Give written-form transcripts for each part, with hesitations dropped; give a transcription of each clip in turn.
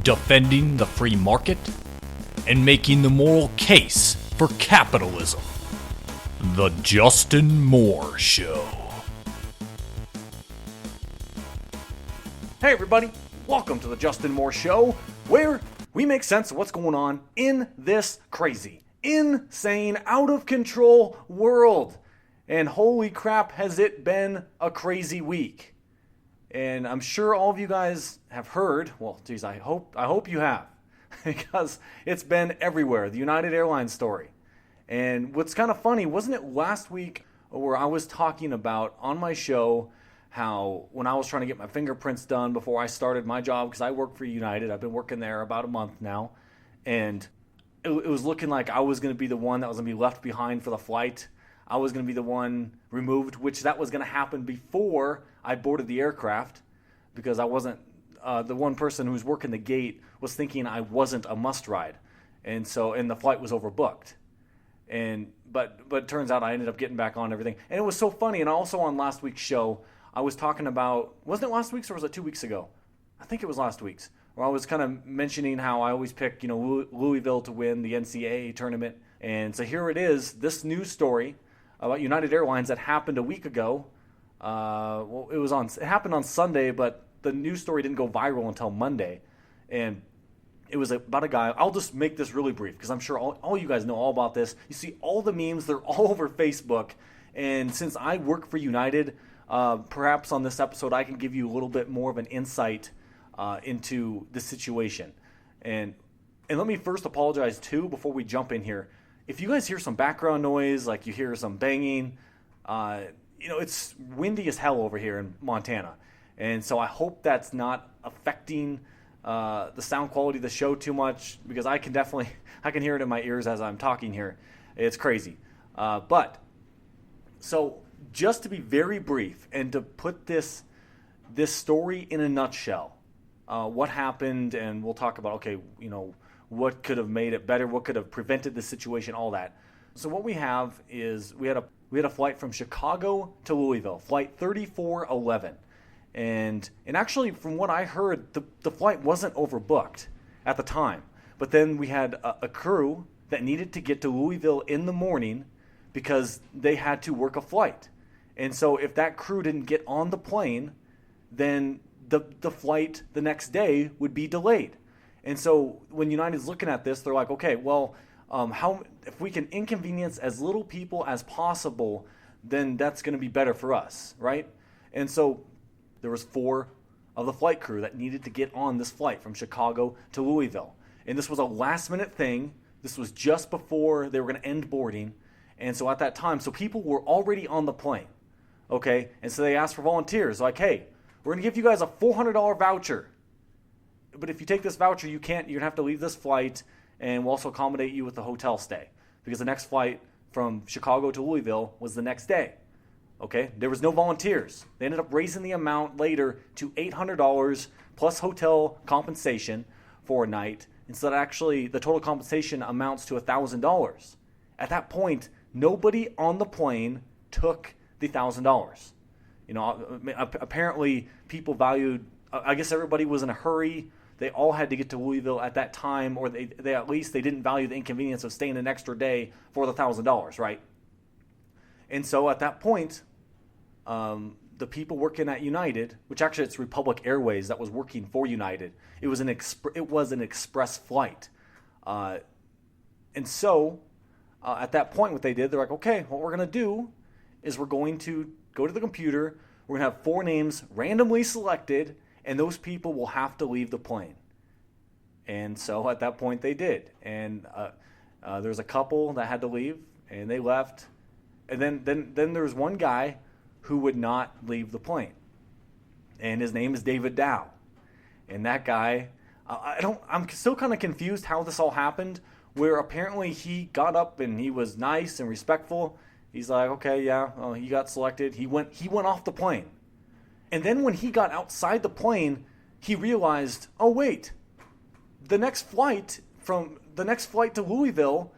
defending the free market, and making the moral case for capitalism. The Justin Moore Show. Hey everybody, welcome to the Justin Moore Show, where we make sense of what's going on in this crazy, insane, out of control world. And holy crap, has it been a crazy week. And I'm sure all of you guys have heard, well, geez, I hope you have, because it's been everywhere, the United Airlines story. And what's kind of funny, wasn't it last week where I was talking about on my show how when I was trying to get my fingerprints done before I started my job, because I work for United, I've been working there about a month now, and it was looking like I was going to be the one that was going to be left behind for the flight. I was going to be the one removed, which that was going to happen before I boarded the aircraft, because I wasn't, the one person who was working the gate was thinking I wasn't a must ride. And the flight was overbooked. But it turns out I ended up getting back on everything. And it was so funny. And also on last week's show, I was talking about, wasn't it last week's or was it 2 weeks ago? I think it was last week's, where I was kind of mentioning how I always pick, Louisville to win the NCAA tournament. And so here it is, this news story about United Airlines that happened a week ago. It happened on Sunday, but the news story didn't go viral until Monday. And it was about a guy. I'll just make this really brief because I'm sure all you guys know all about this. You see all the memes, they're all over Facebook. And since I work for United, perhaps on this episode I can give you a little bit more of an insight into the situation. And let me first apologize too before we jump in here. If you guys hear some background noise, like you hear some banging, it's windy as hell over here in Montana. And so I hope that's not affecting the sound quality of the show too much, because I can hear it in my ears as I'm talking here. It's crazy. So just to be very brief and to put this story in a nutshell, what happened, and we'll talk about, what could have made it better, what could have prevented the situation, all that. So what we have is we had a flight from Chicago to Louisville, flight 3411. And actually, from what I heard, the flight wasn't overbooked at the time. But then we had a crew that needed to get to Louisville in the morning because they had to work a flight. And so if that crew didn't get on the plane, then the flight the next day would be delayed. And so when United's looking at this, they're like, okay, well, if we can inconvenience as little people as possible, then that's going to be better for us, right? And so there was 4 of the flight crew that needed to get on this flight from Chicago to Louisville. And this was a last-minute thing. This was just before they were going to end boarding. And so at that time, so people were already on the plane, okay? And so they asked for volunteers, like, hey, we're going to give you guys a $400 voucher. But if you take this voucher, you're going to have to leave this flight, and we'll also accommodate you with a hotel stay, because the next flight from Chicago to Louisville was the next day. Okay, there was no volunteers. They ended up raising the amount later to $800 plus hotel compensation for a night. And so that actually the total compensation amounts to $1,000. At that point, nobody on the plane took the $1,000. Apparently people valued, I guess everybody was in a hurry. They all had to get to Louisville at that time, or they at least they didn't value the inconvenience of staying an extra day for the $1,000, right? And so at that point, the people working at United, which actually it's Republic Airways that was working for United, it was an express flight. And so at that point, what they did, they're like, okay, what we're going to do is we're going to go to the computer. We're going to have 4 names randomly selected, and those people will have to leave the plane. And so at that point, they did. And there's a couple that had to leave, and they left. And then there's one guy who would not leave the plane, and his name is David Dow. And that guy, I'm still kind of confused how this all happened, where apparently he got up and he was nice and respectful. He's like, okay, yeah, he got selected. He went off the plane. And then when he got outside the plane, he realized, oh wait, the next flight to Louisville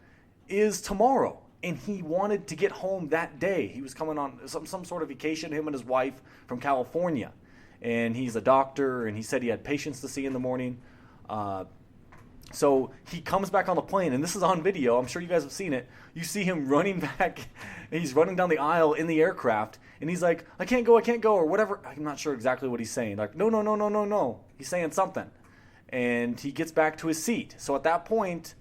is tomorrow. And he wanted to get home that day. He was coming on some sort of vacation, him and his wife, from California. And he's a doctor, and he said he had patients to see in the morning. So he comes back on the plane, and this is on video. I'm sure you guys have seen it. You see him running back. He's running down the aisle in the aircraft, and he's like, I can't go, or whatever. I'm not sure exactly what he's saying. Like, no. He's saying something. And he gets back to his seat. So at that point,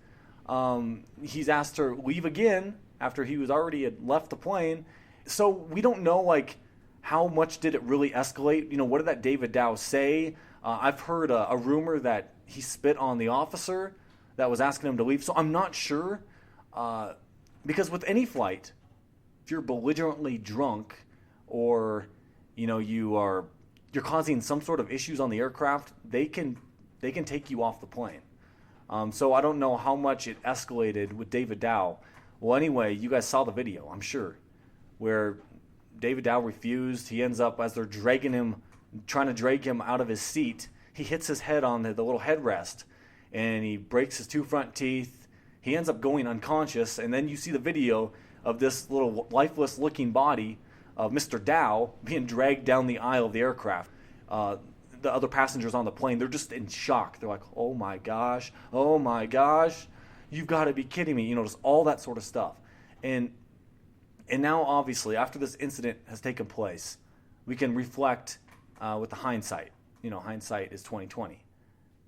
he's asked to leave again after he was already had left the plane. So we don't know, like, how much did it really escalate? What did that David Dow say? I've heard a rumor that he spit on the officer that was asking him to leave. So I'm not sure. Because with any flight, if you're belligerently drunk or, you're causing some sort of issues on the aircraft, they can take you off the plane. So I don't know how much it escalated with David Dow. Well, anyway, you guys saw the video, I'm sure, where David Dow refused. He ends up, as they're trying to drag him out of his seat, he hits his head on the little headrest, and he breaks his 2 front teeth. He ends up going unconscious, and then you see the video of this little lifeless-looking body of Mr. Dow being dragged down the aisle of the aircraft. The other passengers on the plane, they're just in shock. They're like, oh my gosh, you've got to be kidding me. Just all that sort of stuff. And now, obviously, after this incident has taken place, we can reflect with the hindsight. Hindsight is 20/20.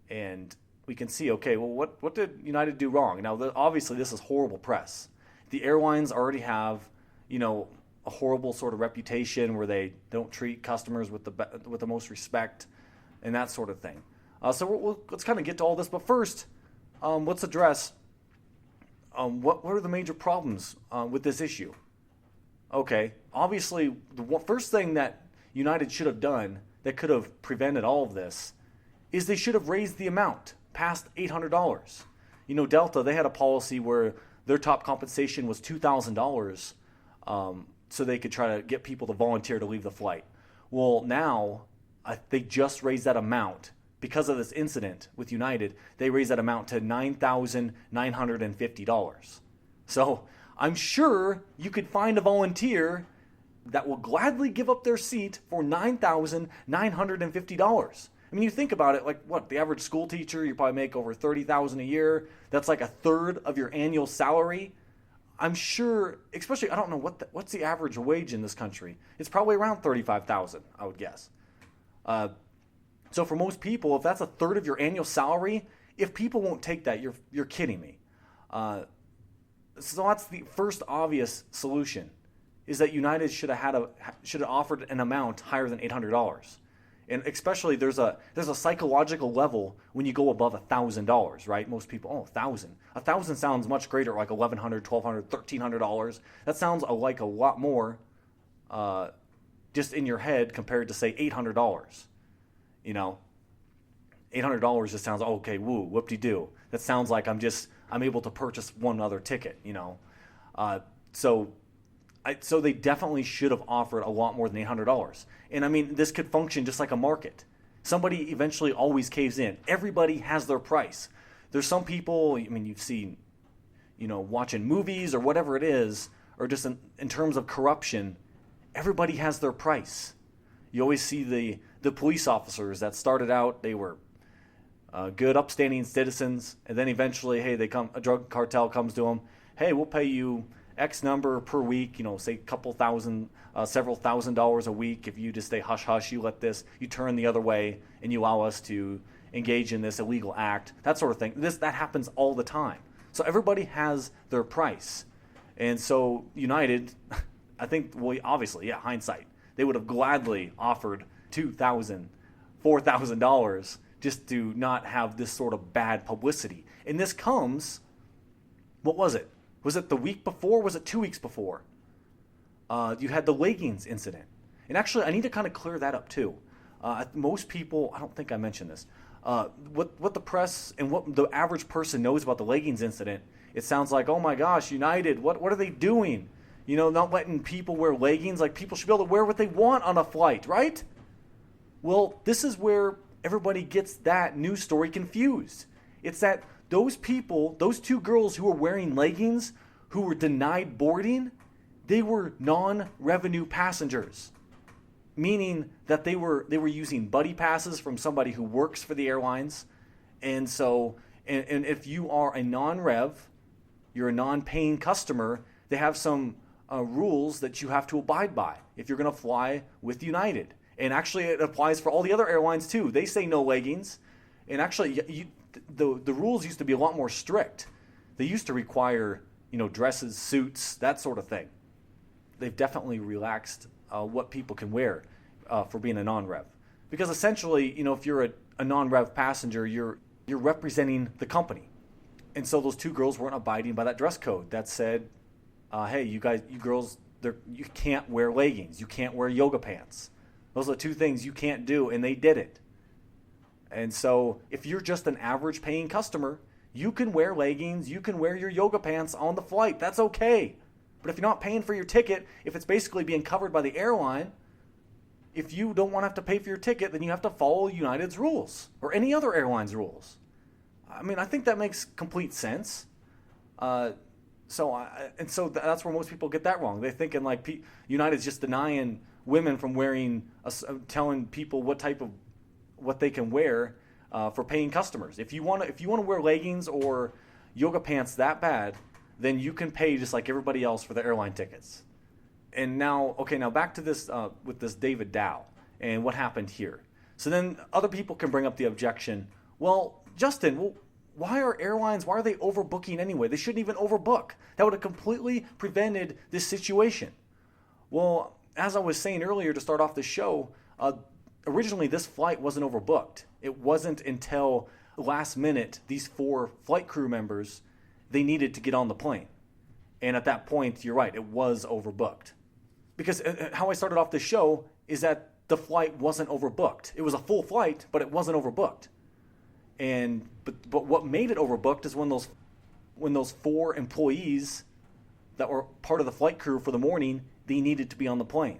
And we can see, okay, well, what did United do wrong? Now, obviously, this is horrible press. The airlines already have, a horrible sort of reputation where they don't treat customers with the most respect and that sort of thing. So let's kind of get to all this. But first, let's address what are the major problems with this issue. Okay, obviously, the first thing that United should have done that could have prevented all of this is they should have raised the amount past $800. Delta, they had a policy where their top compensation was $2,000 so they could try to get people to volunteer to leave the flight. Well, now they just raised that amount. Because of this incident with United, they raised that amount to $9,950. So I'm sure you could find a volunteer that will gladly give up their seat for $9,950. I mean, you think about it, like what, the average school teacher, you probably make over $30,000 a year. That's like a third of your annual salary. I'm sure, especially, I don't know what's the average wage in this country. It's probably around $35,000, I would guess. So for most people, if that's a third of your annual salary, if people won't take that, you're kidding me. So that's the first obvious solution, is that United should have offered an amount higher than $800. And especially there's a psychological level when you go above $1,000, right? Most people, $1,000. $1,000 sounds much greater, like $1,100, $1,200, $1,300. That sounds like a lot more just in your head compared to, say, $800. $800 just sounds, okay, woo, whoop-de-doo. That sounds like I'm able to purchase one other ticket, So they definitely should have offered a lot more than $800. And I mean, this could function just like a market. Somebody eventually always caves in. Everybody has their price. There's some people, I mean, you've seen, watching movies or whatever it is, or just in terms of corruption, everybody has their price. You always see the police officers that started out, they were good, upstanding citizens, and then eventually, a drug cartel comes to them, hey, we'll pay you X number per week, say a couple thousand, several $1,000s a week. If you just stay hush-hush, you turn the other way, and you allow us to engage in this illegal act, that sort of thing. That happens all the time. So everybody has their price. And so United, I think, obviously, hindsight, they would have gladly offered $2,000, $4,000 just to not have this sort of bad publicity. And this comes, what was it? Was it the week before? Was it 2 weeks before? You had the leggings incident. And actually, I need to kind of clear that up too. Most people, I don't think I mentioned this, what the press and what the average person knows about the leggings incident, it sounds like, oh my gosh, United, what are they doing? Not letting people wear leggings. Like, people should be able to wear what they want on a flight, right? Well, this is where everybody gets that news story confused. It's that those people, those two girls who were wearing leggings, who were denied boarding, they were non-revenue passengers, meaning that they were using buddy passes from somebody who works for the airlines, And so, and if you are a non-rev, you're a non-paying customer, they have some rules that you have to abide by if you're going to fly with United. And actually, it applies for all the other airlines too. They say no leggings. And actually, the rules used to be a lot more strict. They used to require, dresses, suits, that sort of thing. They've definitely relaxed what people can wear for being a non-rev. Because essentially, if you're a non-rev passenger, you're representing the company. And so those two girls weren't abiding by that dress code that said, hey, you girls, you can't wear leggings. You can't wear yoga pants. Those are the two things you can't do, and they did it. And so if you're just an average paying customer, you can wear leggings, you can wear your yoga pants on the flight. That's okay. But if you're not paying for your ticket, if it's basically being covered by the airline, if you don't want to have to pay for your ticket, then you have to follow United's rules or any other airline's rules. I mean, I think that makes complete sense. So that's where most people get that wrong. They're thinking like United's just denying women from wearing, telling people what they can wear for paying customers. If you want to wear leggings or yoga pants that bad, then you can pay just like everybody else for the airline tickets. And now back to this with this David Dow and what happened here. So then other people can bring up the objection. Well, Justin, why are they overbooking anyway? They shouldn't even overbook. That would have completely prevented this situation. Well, as I was saying earlier to start off the show, originally this flight wasn't overbooked. It wasn't until last minute these 4 flight crew members, they needed to get on the plane. And at that point, you're right, it was overbooked. Because how I started off the show is that the flight wasn't overbooked. It was a full flight, but it wasn't overbooked. But what made it overbooked is when those 4 employees that were part of the flight crew for the morning, they needed to be on the plane.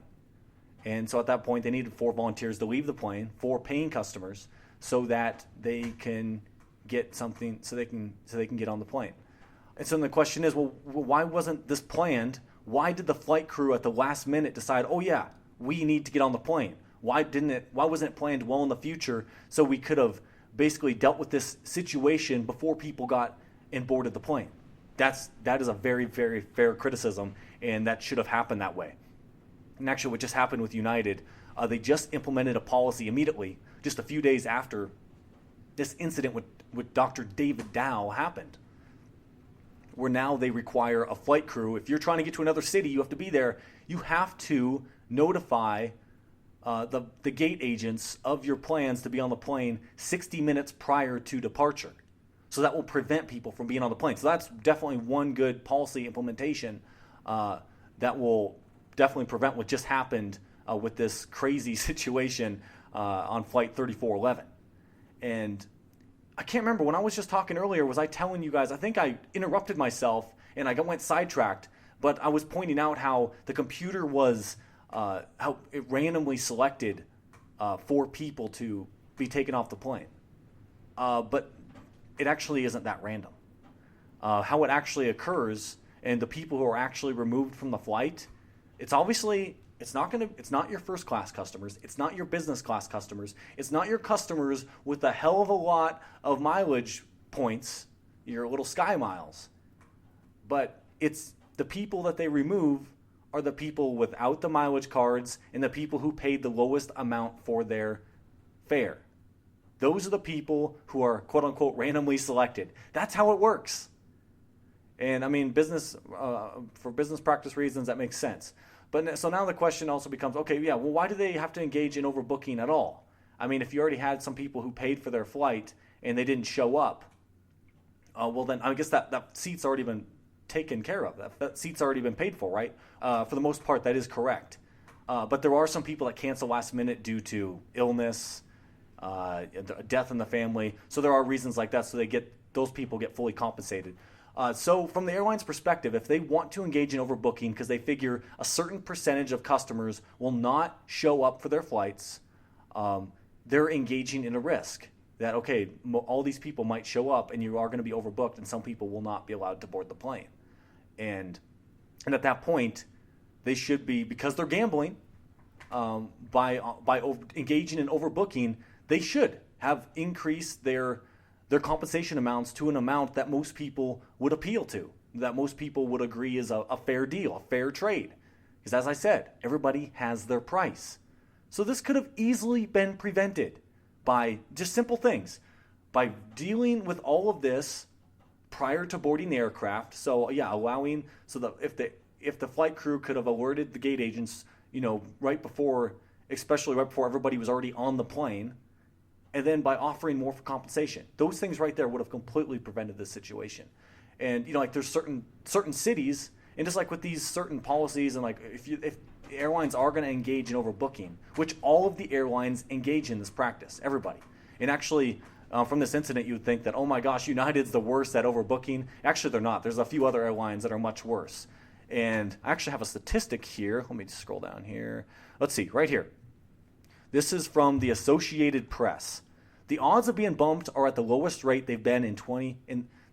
And so at that point, they needed 4 volunteers to leave the plane, 4 paying customers, so that they can get something, so they can get on the plane. And so then the question is, well, why wasn't this planned? Why did the flight crew at the last minute decide, oh yeah, we need to get on the plane? Why wasn't it planned well in the future so we could have basically dealt with this situation before people got and boarded the plane? That is a very, very fair criticism, and that should have happened that way. And actually what just happened with United, they just implemented a policy immediately, just a few days after this incident with Dr. David Dow happened, where now they require a flight crew. If you're trying to get to another city, you have to be there. You have to notify the gate agents of your plans to be on the plane 60 minutes prior to departure. So that will prevent people from being on the plane. So that's definitely one good policy implementation that will definitely prevent what just happened with this crazy situation on Flight 3411. And I can't remember, when I was just talking earlier, was I telling you guys, I think I interrupted myself and I went sidetracked, but I was pointing out how the computer was, how it randomly selected 4 people to be taken off the plane. But it actually isn't that random. How it actually occurs and the people who are actually removed from the flight, it's not your first class customers, it's not your business class customers, it's not your customers with a hell of a lot of mileage points, your little sky miles, but it's the people that they remove are the people without the mileage cards and the people who paid the lowest amount for their fare. Those are the people who are quote unquote randomly selected. That's how it works. And I mean, for business practice reasons, that makes sense. But so now the question also becomes, okay, yeah, well, why do they have to engage in overbooking at all? I mean, if you already had some people who paid for their flight and they didn't show up, well, then I guess that seat's already been taken care of. That seat's already been paid for, right? For the most part, that is correct. But there are some people that cancel last minute due to illness, death in the family. So there are reasons like that. So those people get fully compensated. So from the airline's perspective, if they want to engage in overbooking because they figure a certain percentage of customers will not show up for their flights, they're engaging in a risk that, okay, all these people might show up and you are going to be overbooked and some people will not be allowed to board the plane. And at that point, they should be, because they're gambling, by engaging in overbooking, they should have increased their their compensation amounts to an amount that most people would appeal to, that most people would agree is a fair deal, a fair trade. Because as I said, everybody has their price. So this could have easily been prevented by just simple things, by dealing with all of this prior to boarding the aircraft. So yeah, allowing so that if the flight crew could have alerted the gate agents, right before, especially right before everybody was already on the plane, and then by offering more for compensation. Those things right there would have completely prevented this situation. And like there's certain cities, and just like with these certain policies, and like if airlines are going to engage in overbooking, which all of the airlines engage in this practice, everybody. And actually, from this incident, you would think that, oh my gosh, United's the worst at overbooking. Actually, they're not. There's a few other airlines that are much worse. And I actually have a statistic here. Let me just scroll down here. Let's see, right here. This is from the Associated Press. The odds of being bumped are at the lowest rate they've been in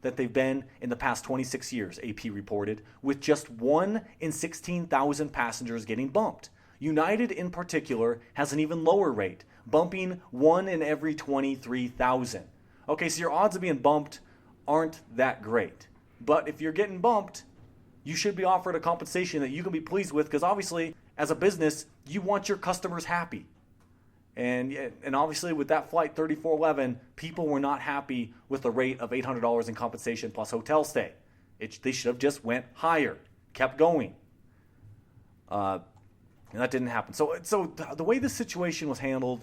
the past 26 years, AP reported, with just 1 in 16,000 passengers getting bumped. United in particular has an even lower rate, bumping 1 in every 23,000. Okay, so your odds of being bumped aren't that great. But if you're getting bumped, you should be offered a compensation that you can be pleased with, because obviously, as a business, you want your customers happy. And obviously with that flight 3411, people were not happy with the rate of $800 in compensation plus hotel stay. They should have just went higher, kept going. And that didn't happen. So the way this situation was handled,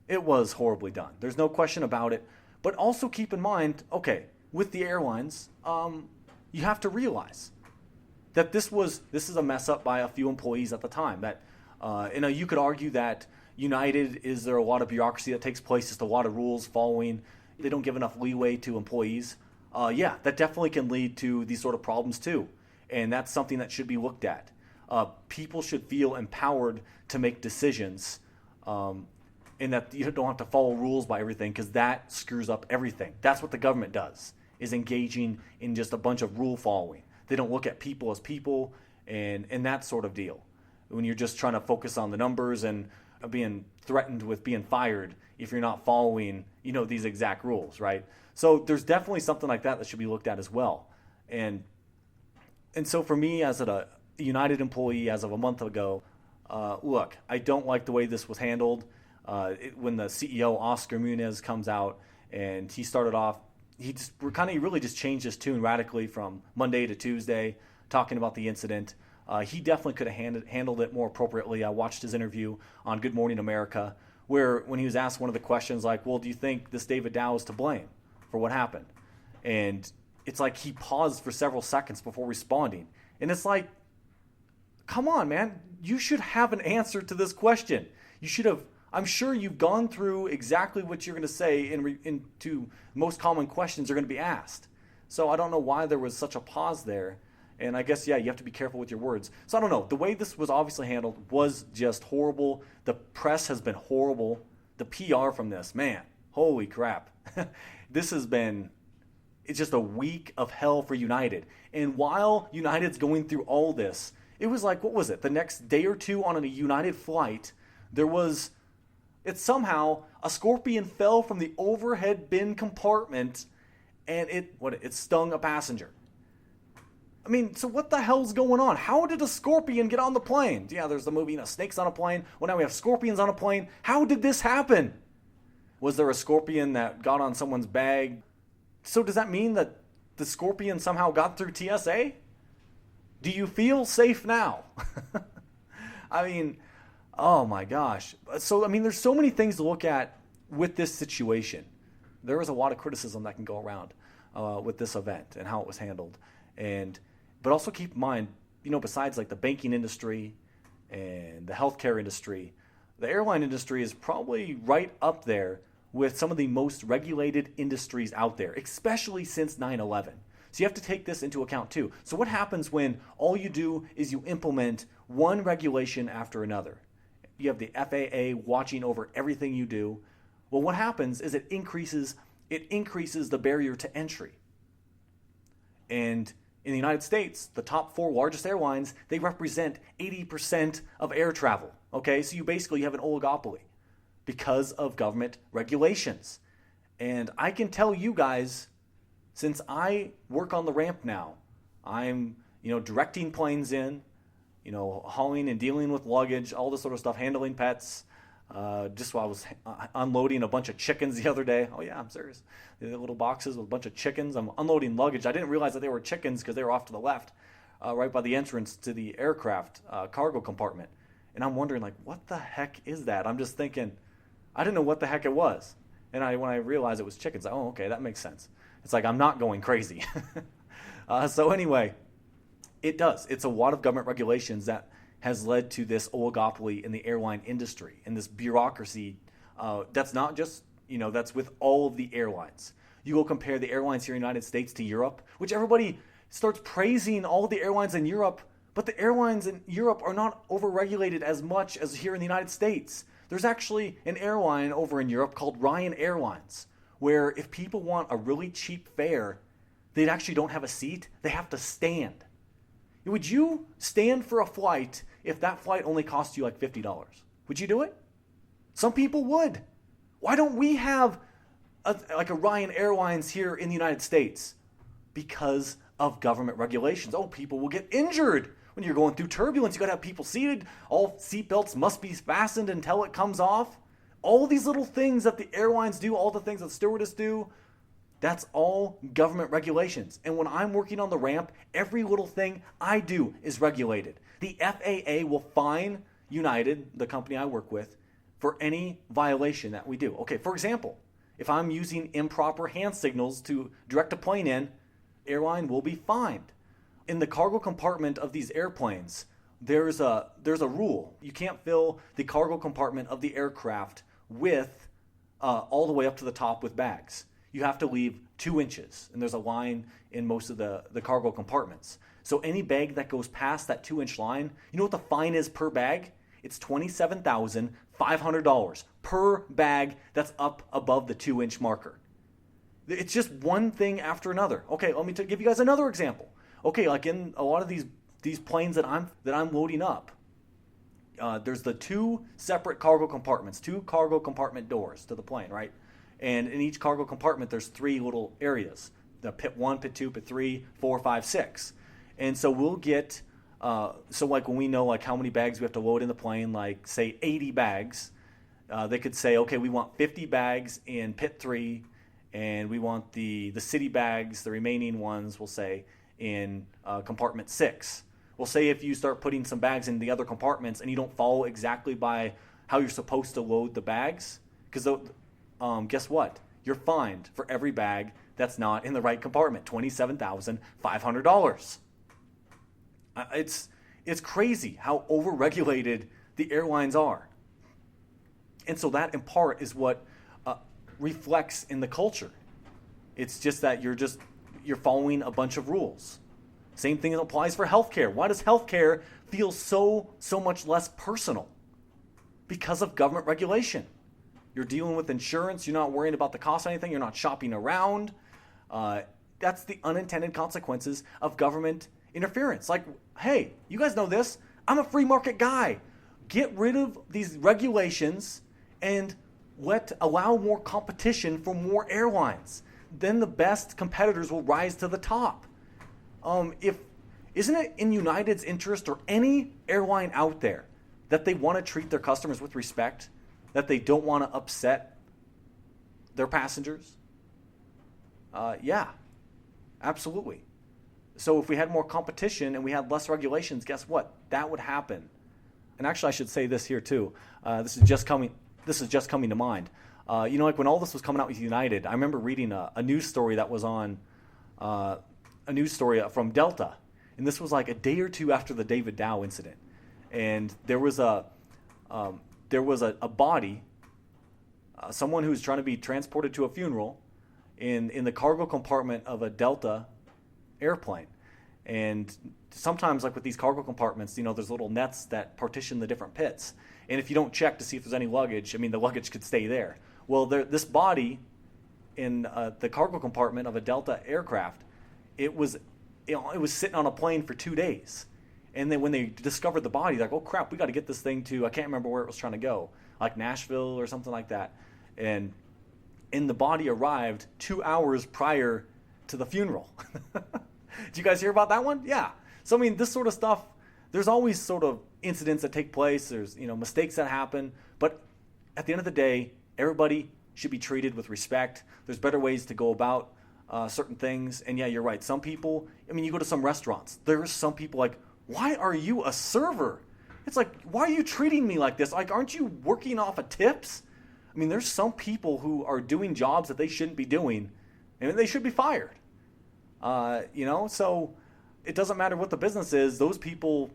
it was horribly done. There's no question about it. But also keep in mind, okay, with the airlines, you have to realize that this is a mess up by a few employees at the time. That you could argue that United, is there a lot of bureaucracy that takes place, just a lot of rules following, they don't give enough leeway to employees? Yeah, that definitely can lead to these sort of problems too. And that's something that should be looked at. People should feel empowered to make decisions, and that you don't have to follow rules by everything, because that screws up everything. That's what the government does, is engaging in just a bunch of rule following. They don't look at people as people and that sort of deal. When you're just trying to focus on the numbers and being threatened with being fired if you're not following, these exact rules, right? So there's definitely something like that should be looked at as well. And so for me, as a United employee as of a month ago, look, I don't like the way this was handled. When the CEO, Oscar Munoz, comes out and he started off, he really just changed his tune radically from Monday to Tuesday, talking about the incident. He definitely could have handled it more appropriately. I watched his interview on Good Morning America, where when he was asked one of the questions like, well, do you think this David Dow is to blame for what happened? And it's like he paused for several seconds before responding. And it's like, come on, man. You should have an answer to this question. You should have, I'm sure you've gone through exactly what you're going to say into most common questions are going to be asked. So I don't know why there was such a pause there. And I guess, yeah, you have to be careful with your words. So I don't know. The way this was obviously handled was just horrible. The press has been horrible. The PR from this, man, holy crap. It's just a week of hell for United. And while United's going through all this, it was like, what was it? The next day or two on a United flight, somehow a scorpion fell from the overhead bin compartment and it stung a passenger. I mean, so what the hell's going on? How did a scorpion get on the plane? Yeah, there's the movie, snakes on a plane. Well, now we have scorpions on a plane. How did this happen? Was there a scorpion that got on someone's bag? So does that mean that the scorpion somehow got through TSA? Do you feel safe now? I mean, oh my gosh. So, there's so many things to look at with this situation. There is a lot of criticism that can go around with this event and how it was handled. But also keep in mind, besides like the banking industry and the healthcare industry, the airline industry is probably right up there with some of the most regulated industries out there, especially since 9/11. So you have to take this into account too. So what happens when all you do is you implement one regulation after another? You have the FAA watching over everything you do. Well, what happens is it increases the barrier to entry. And in the United States, the top 4 largest airlines, they represent 80% of air travel. Okay, so you have an oligopoly because of government regulations. And I can tell you guys, since I work on the ramp now, I'm, directing planes in, hauling and dealing with luggage, all this sort of stuff, handling pets. Just while I was unloading a bunch of chickens the other day. Oh yeah, I'm serious. The little boxes with a bunch of chickens. I'm unloading luggage. I didn't realize that they were chickens because they were off to the left, right by the entrance to the aircraft cargo compartment. And I'm wondering, like, what the heck is that? I'm just thinking, I didn't know what the heck it was. And when I realized it was chickens, oh, okay, that makes sense. It's like I'm not going crazy. So anyway, it does. It's a lot of government regulations that has led to this oligopoly in the airline industry and this bureaucracy that's not just, that's with all of the airlines. You go compare the airlines here in the United States to Europe, which everybody starts praising all the airlines in Europe, but the airlines in Europe are not overregulated as much as here in the United States. There's actually an airline over in Europe called Ryan Airlines, where if people want a really cheap fare, they actually don't have a seat, they have to stand. Would you stand for a flight if that flight only cost you like $50? Would you do it? Some people would. Why don't we have a Ryan Airlines here in the United States? Because of government regulations. Oh, people will get injured when you're going through turbulence. You got to have people seated. All seatbelts must be fastened until it comes off. All these little things that the airlines do, all the things that the stewardess do, that's all government regulations. And when I'm working on the ramp, every little thing I do is regulated. The FAA will fine United, the company I work with, for any violation that we do. Okay, for example, if I'm using improper hand signals to direct a plane in, airline will be fined. In the cargo compartment of these airplanes, there's a rule. You can't fill the cargo compartment of the aircraft with all the way up to the top with bags. You have to leave 2 inches, and there's a line in most of the cargo compartments. So any bag that goes past that 2-inch line, you know what the fine is per bag? It's $27,500 per bag that's up above the 2-inch marker. It's just one thing after another. Okay, let me give you guys another example. Okay, like in a lot of these planes that I'm loading up, there's the 2 separate cargo compartments, 2 cargo compartment doors to the plane, right? And in each cargo compartment, there's 3 little areas: the pit 1, pit 2, pit 3, 4, 5, 6. And so we'll get so like when we know like how many bags we have to load in the plane, like say 80 bags, they could say, okay, we want 50 bags in pit 3. And we want the city bags, the remaining ones, we'll say, in compartment 6. We'll say if you start putting some bags in the other compartments and you don't follow exactly by how you're supposed to load the bags, because guess what? You're fined for every bag that's not in the right compartment, $27,500. It's crazy how overregulated the airlines are. And so that, in part, is what reflects in the culture. It's just that you're following a bunch of rules. Same thing applies for healthcare. Why does healthcare feel so much less personal? Because of government regulation. You're dealing with insurance. You're not worrying about the cost of anything. You're not shopping around. That's the unintended consequences of government interference. Like, hey, you guys know this. I'm a free market guy. Get rid of these regulations and allow more competition for more airlines. Then the best competitors will rise to the top. Isn't it in United's interest, or any airline out there, that they want to treat their customers with respect, that they don't want to upset their passengers? Yeah, absolutely. So if we had more competition and we had less regulations, guess what? That would happen. And actually, I should say this here too. This is just coming to mind. Like when all this was coming out with United, I remember reading a news story that was on a news story from Delta, and this was like a day or two after the David Dow incident, and there was a body, someone who was trying to be transported to a funeral, in the cargo compartment of a Delta airplane. And sometimes, like with these cargo compartments, there's little nets that partition the different pits. And if you don't check to see if there's any luggage, the luggage could stay there. Well, this body in the cargo compartment of a Delta aircraft, it was sitting on a plane for 2 days. And then when they discovered the body, they're like, oh crap, we got to get this thing to, I can't remember where it was trying to go, like Nashville or something like that. And and the body arrived 2 hours prior to the funeral. Did you guys hear about that one? Yeah. So, I mean, this sort of stuff, there's always sort of incidents that take place. There's, mistakes that happen. But at the end of the day, everybody should be treated with respect. There's better ways to go about certain things. And yeah, you're right. Some people, you go to some restaurants. There's some people like, why are you a server? It's like, why are you treating me like this? Like, aren't you working off of tips? There's some people who are doing jobs that they shouldn't be doing, and they should be fired. So it doesn't matter what the business is. Those people,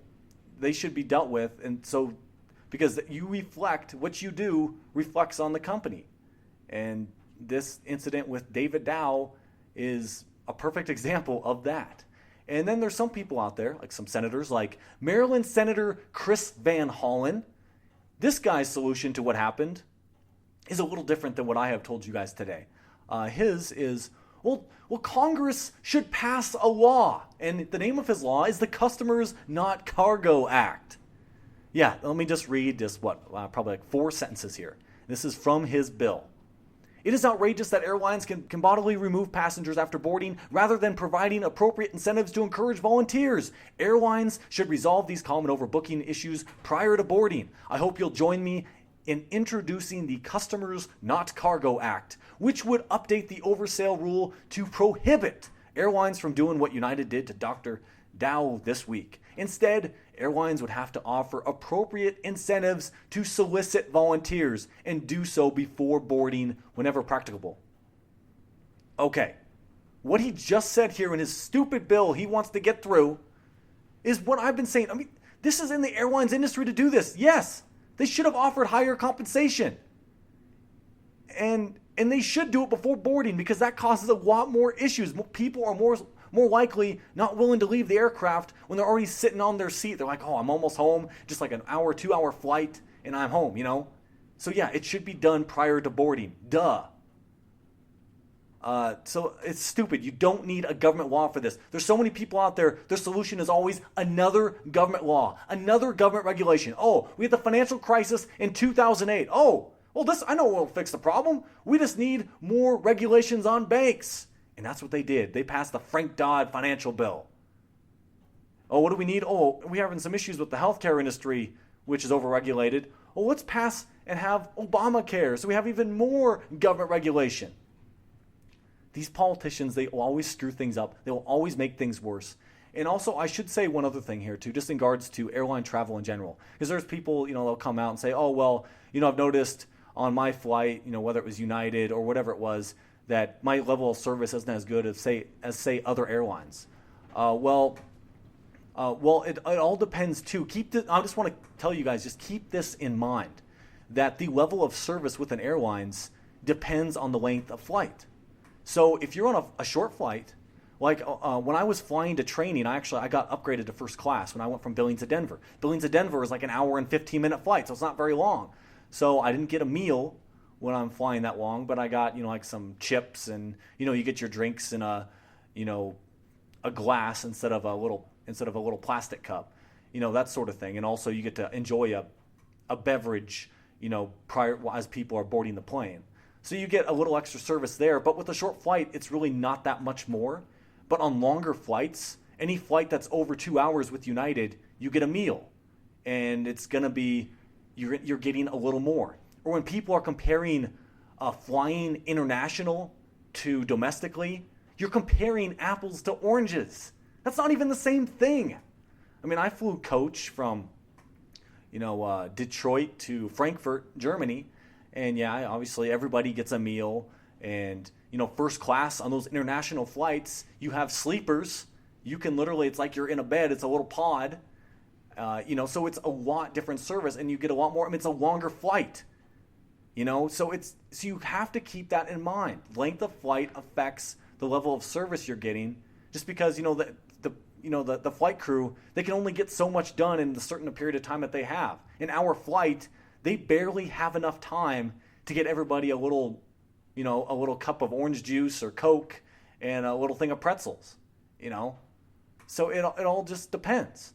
they should be dealt with. And so, because you reflect, what you do reflects on the company. And this incident with David Dow is a perfect example of that. And then there's some people out there, like some senators, like Maryland Senator Chris Van Hollan. This guy's solution to what happened is a little different than what I have told you guys today. His is, well, Congress should pass a law. And the name of his law is the Customers Not Cargo Act. Yeah, let me just read this, probably like 4 sentences here. This is from his bill. It is outrageous that airlines can bodily remove passengers after boarding rather than providing appropriate incentives to encourage volunteers. Airlines should resolve these common overbooking issues prior to boarding. I hope you'll join me in introducing the Customers Not Cargo Act, which would update the oversale rule to prohibit airlines from doing what United did to Dr. Dow this week. Instead, airlines would have to offer appropriate incentives to solicit volunteers and do so before boarding whenever practicable. Okay, what he just said here in his stupid bill he wants to get through is what I've been saying. This is in the airlines industry to do this. Yes, they should have offered higher compensation. And they should do it before boarding because that causes a lot more issues. People are more likely not willing to leave the aircraft when they're already sitting on their seat. They're like, oh, I'm almost home, just like an hour, 2-hour flight, and I'm home, So yeah, it should be done prior to boarding. Duh. So it's stupid. You don't need a government law for this. There's so many people out there, their solution is always another government law, another government regulation. Oh, we had the financial crisis in 2008. Oh, well, I know what will fix the problem. We just need more regulations on banks. And that's what they did. They passed the Frank Dodd financial bill. Oh, what do we need? Oh, we're having some issues with the healthcare industry, which is overregulated. Oh, let's pass and have Obamacare so we have even more government regulation. These politicians, they will always screw things up. They will always make things worse. And also, I should say one other thing here, too, just in regards to airline travel in general. Because there's people, they'll come out and say, oh, well, I've noticed on my flight, whether it was United or whatever it was, that my level of service isn't as good as say other airlines. Well, it all depends too. I just want to tell you guys, just keep this in mind, that the level of service within airlines depends on the length of flight. So if you're on a short flight, like when I was flying to training, I got upgraded to first class when I went from Billings to Denver. Billings to Denver is like an hour and 15-minute flight, so it's not very long. So I didn't get a meal when I'm flying that long, but I got, like some chips and, you get your drinks in a glass instead of a little plastic cup, that sort of thing. And also you get to enjoy a beverage, prior as people are boarding the plane. So you get a little extra service there, but with a short flight, it's really not that much more. But on longer flights, any flight that's over 2 hours with United, you get a meal, and it's going to be, you're getting a little more. Or when people are comparing flying international to domestically, you're comparing apples to oranges. That's not even the same thing. I flew coach from, Detroit to Frankfurt, Germany, and yeah, obviously everybody gets a meal. And first class on those international flights, you have sleepers. You can literally, it's like you're in a bed. It's a little pod. So it's a lot different service, and you get a lot more. It's a longer flight. So you have to keep that in mind. Length of flight affects the level of service you're getting. Just because the flight crew, they can only get so much done in the certain period of time that they have. In our flight, they barely have enough time to get everybody a little cup of orange juice or Coke and a little thing of pretzels. So it all just depends.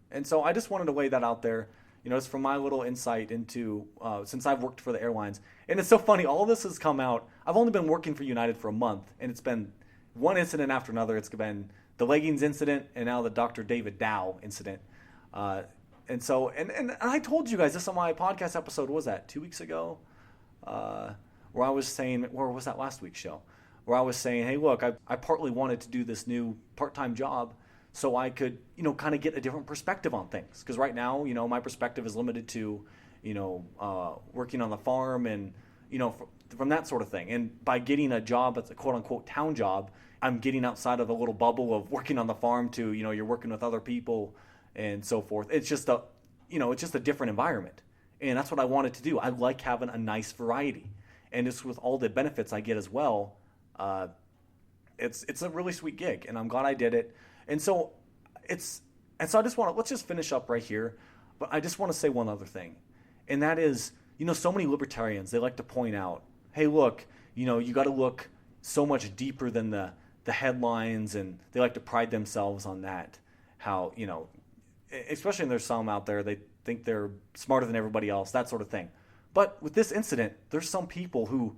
And so I just wanted to lay that out there. It's from my little insight into since I've worked for the airlines. And it's so funny. All this has come out. I've only been working for United for a month, and it's been one incident after another. It's been the leggings incident, and now the Dr. David Dow incident. And I told you guys this on my podcast episode. What was that 2 weeks ago? Where I was saying, or was that last week's show? Where I was saying, hey, look, I partly wanted to do this new part-time job so I could, kind of get a different perspective on things. Because right now, my perspective is limited to, working on the farm and, from that sort of thing. And by getting a job that's a quote-unquote town job, I'm getting outside of a little bubble of working on the farm to, you're working with other people and so forth. It's just a different environment. And that's what I wanted to do. I like having a nice variety. And just with all the benefits I get as well, it's a really sweet gig, and I'm glad I did it. And so I just let's just finish up right here. But I just want to say one other thing, and that is, so many libertarians, they like to point out, hey, look, you got to look so much deeper than the headlines, and they like to pride themselves on that. How, especially there's some out there, they think they're smarter than everybody else, that sort of thing. But with this incident, there's some people who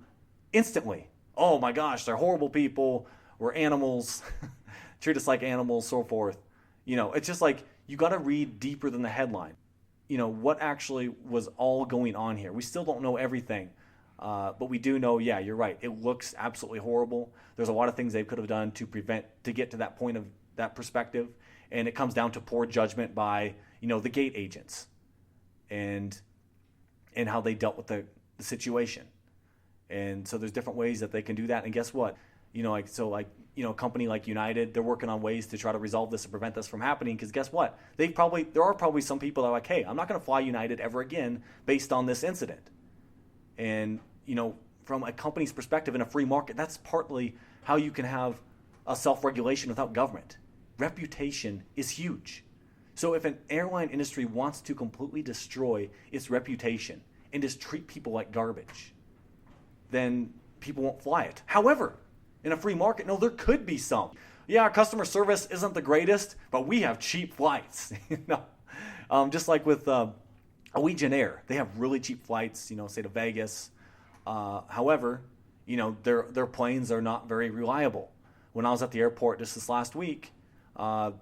instantly, oh my gosh, they're horrible people, we're animals, treat us like animals, so forth. It's just like, you got to read deeper than the headline. What actually was all going on here. We still don't know everything, but we do know, yeah, you're right, it looks absolutely horrible. There's a lot of things they could have done to get to that point of that perspective, and it comes down to poor judgment by, the gate agents and how they dealt with the situation. And so there's different ways that they can do that. And guess what? A company like United, they're working on ways to try to resolve this and prevent this from happening. Because guess what? There are probably some people that are like, hey, I'm not going to fly United ever again based on this incident. And, from a company's perspective in a free market, that's partly how you can have a self-regulation without government. Reputation is huge. So if an airline industry wants to completely destroy its reputation and just treat people like garbage, then people won't fly it. However, in a free market, no, there could be some. Yeah, our customer service isn't the greatest, but we have cheap flights. Just like with Allegiant Air, they have really cheap flights, say to Vegas. However, their planes are not very reliable. When I was at the airport just this last week, I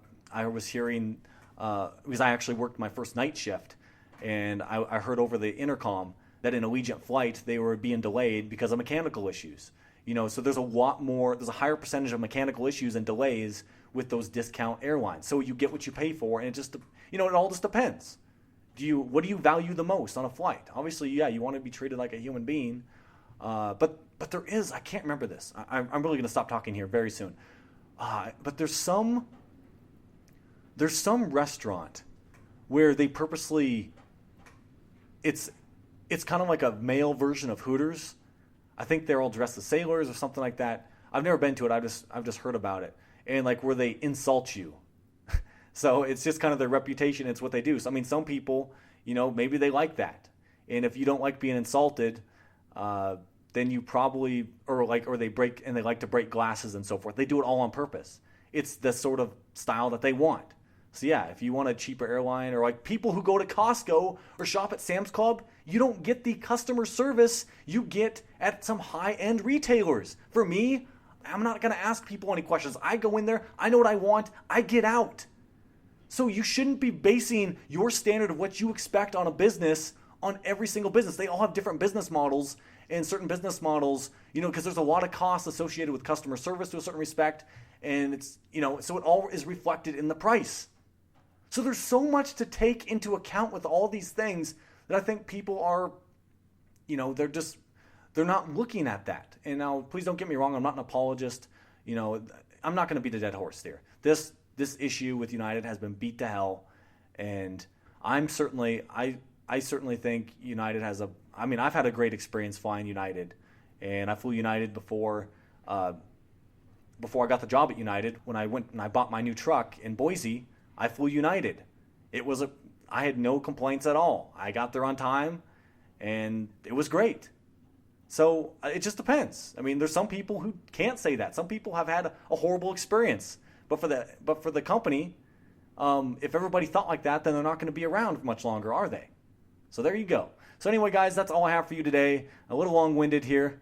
was hearing, because I actually worked my first night shift, and I heard over the intercom that in Allegiant flight, they were being delayed because of mechanical issues. So there's a higher percentage of mechanical issues and delays with those discount airlines. So you get what you pay for, and it just, it all just depends. What do you value the most on a flight? Obviously, yeah, you want to be treated like a human being, but there is, I can't remember this. I'm really going to stop talking here very soon. But there's some restaurant where they purposely, it's kind of like a male version of Hooters. I think they're all dressed as sailors or something like that. I've never been to it. I've just heard about it. And like where they insult you. So it's just kind of their reputation. It's what they do. So, I mean, some people, maybe they like that. And if you don't like being insulted, then you probably, or they like to break glasses and so forth. They do it all on purpose. It's the sort of style that they want. So yeah, if you want a cheaper airline, or like people who go to Costco or shop at Sam's Club, you don't get the customer service you get at some high-end retailers. For me, I'm not going to ask people any questions. I go in there, I know what I want, I get out. So you shouldn't be basing your standard of what you expect on a business on every single business. They all have different business models, and certain business models, because there's a lot of costs associated with customer service to a certain respect, and it's, so it all is reflected in the price. So there's so much to take into account with all these things that I think people are, they're not looking at that. And now, please don't get me wrong, I'm not an apologist. I'm not going to beat a dead horse there. This issue with United has been beat to hell, and I certainly think United has I've had a great experience flying United, and I flew United before I got the job at United. When I went and I bought my new truck in Boise, I flew United. I had no complaints at all. I got there on time, and it was great. So it just depends. I mean, there's some people who can't say that. Some people have had a horrible experience. But for the company, if everybody thought like that, then they're not going to be around much longer, are they? So there you go. So anyway, guys, that's all I have for you today. A little long-winded here.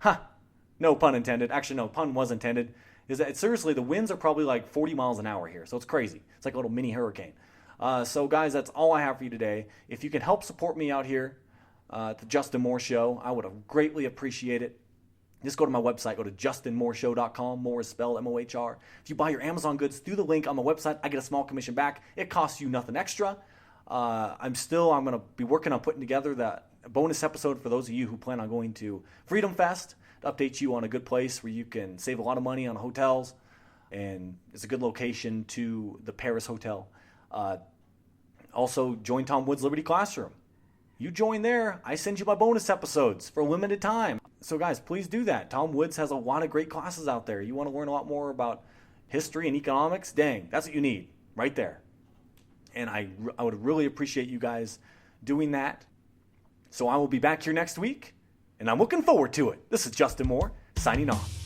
No pun intended. Actually, no, pun was intended. Is that seriously, the winds are probably like 40 miles an hour here. So it's crazy. It's like a little mini hurricane. So guys, that's all I have for you today. If you can help support me out here at the Justin Moore Show, I would greatly appreciate it. Just go to my website, go to justinmooreshow.com. Moore is spelled M-O-H-R. If you buy your Amazon goods through the link on the website, I get a small commission back. It costs you nothing extra. I'm going to be working on putting together that bonus episode for those of you who plan on going to Freedom Fest to update you on a good place where you can save a lot of money on hotels. And it's a good location to the Paris Hotel. Also, join Tom Wood's Liberty Classroom. You join there, I send you my bonus episodes for a limited time. So guys, please do that. Tom Woods has a lot of great classes out there. You want to learn a lot more about history and economics? Dang, that's what you need right there. And I would really appreciate you guys doing that. So I will be back here next week, and I'm looking forward to it. This is Justin Moore, signing off.